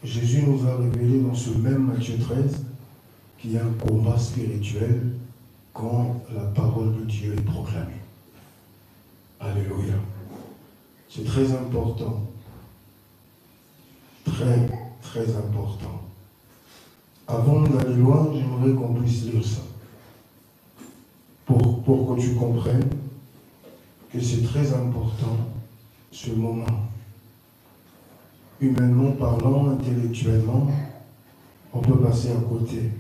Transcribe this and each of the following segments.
Jésus nous a révélé dans ce même Matthieu 13 qu'il y a un combat spirituel quand la parole de Dieu est proclamée. Alléluia. C'est très important. Très, très important. Avant d'aller loin, j'aimerais qu'on puisse lire ça. Pour que tu comprennes que c'est très important, ce moment. Humainement parlant, intellectuellement, on peut passer à côté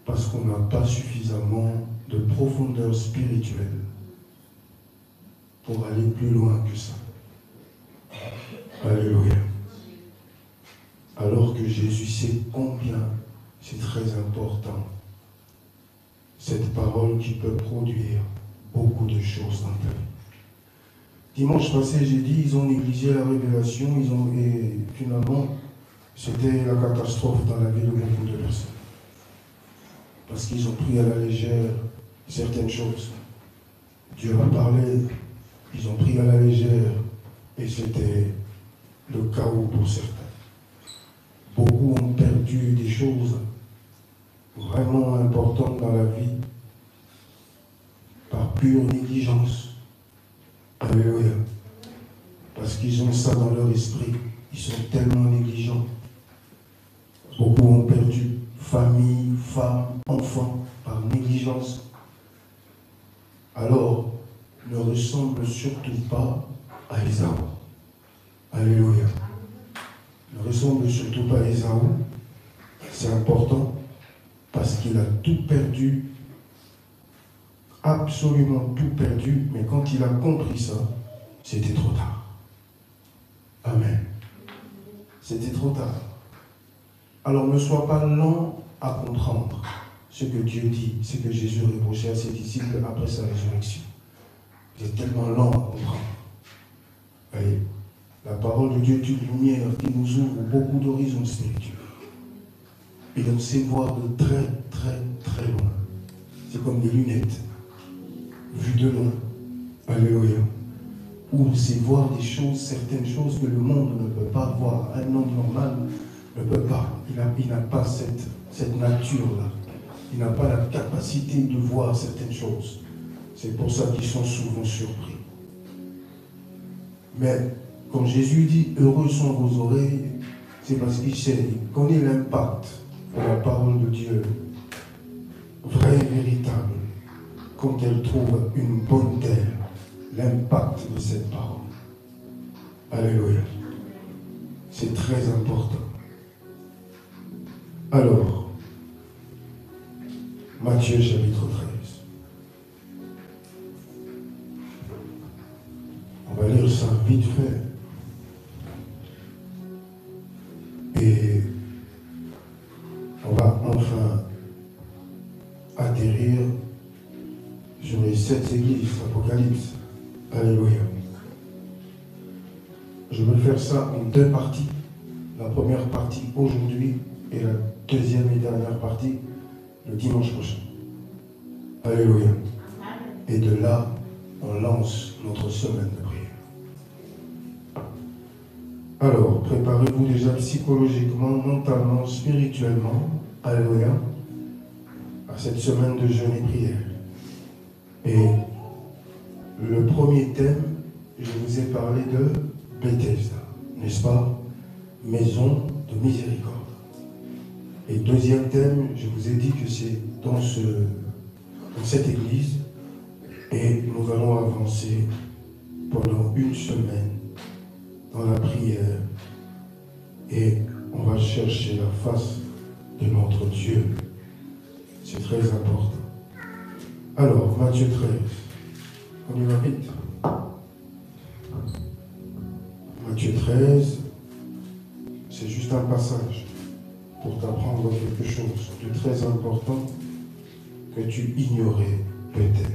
parce qu'on n'a pas suffisamment de profondeur spirituelle pour aller plus loin que ça. Alléluia. Alors que Jésus sait combien c'est très important, cette parole qui peut produire beaucoup de choses dans ta vie. Dimanche passé, j'ai dit, ils ont négligé la révélation, et finalement, c'était la catastrophe dans la vie de beaucoup de personnes. Parce qu'ils ont pris à la légère certaines choses. Dieu a parlé, ils ont pris à la légère, et c'était le chaos pour certains. Beaucoup ont perdu des choses vraiment importantes dans la vie par pure négligence. Alléluia. Parce qu'ils ont ça dans leur esprit. Ils sont tellement négligents. Beaucoup ont perdu famille, femmes, enfants par négligence. Alors, ne ressemble surtout pas à Ésaü. Alléluia. Ne ressemble surtout pas à Ésaü. C'est important parce qu'il a tout perdu, absolument tout perdu, mais quand il a compris ça, c'était trop tard. Amen. C'était trop tard. Alors ne sois pas lent à comprendre ce que Dieu dit, ce que Jésus reprochait à ses disciples après sa résurrection. Vous êtes tellement lent à comprendre. Voyez, la parole de Dieu est une lumière qui nous ouvre beaucoup d'horizons spirituels. Et on sait voir de très, très, très loin. C'est comme des lunettes, vues de loin. Alléluia. Où on sait voir des choses, certaines choses que le monde ne peut pas voir. Un homme normal ne peut pas. Il n'a pas cette nature-là. Il n'a pas la capacité de voir certaines choses. C'est pour ça qu'ils sont souvent surpris. Mais quand Jésus dit « Heureux sont vos oreilles », c'est parce qu'il sait, il connaît l'impact de la parole de Dieu, vraie et véritable, quand elle trouve une bonne terre, l'impact de cette parole. Alléluia. C'est très important. Alors, Matthieu chapitre 13. On va lire ça vite fait. Et on va enfin atterrir sur les 7 églises, l'Apocalypse. Alléluia. Je vais faire ça en 2 parties. La première partie aujourd'hui et la deuxième et dernière partie le dimanche prochain. Alléluia. Et de là, on lance notre semaine de prière. Alors, préparez-vous déjà psychologiquement, mentalement, spirituellement, alléluia, à cette semaine de jeûne et prière. Et le premier thème, je vous ai parlé de Bethesda, n'est-ce pas? Maison de miséricorde. Et deuxième thème, je vous ai dit que c'est dans cette église, et nous allons avancer pendant une semaine dans la prière, et on va chercher la face de notre Dieu. C'est très important. Alors, Matthieu 13. On y va vite. Matthieu 13, c'est juste un passage pour t'apprendre quelque chose de très important que tu ignorais peut-être.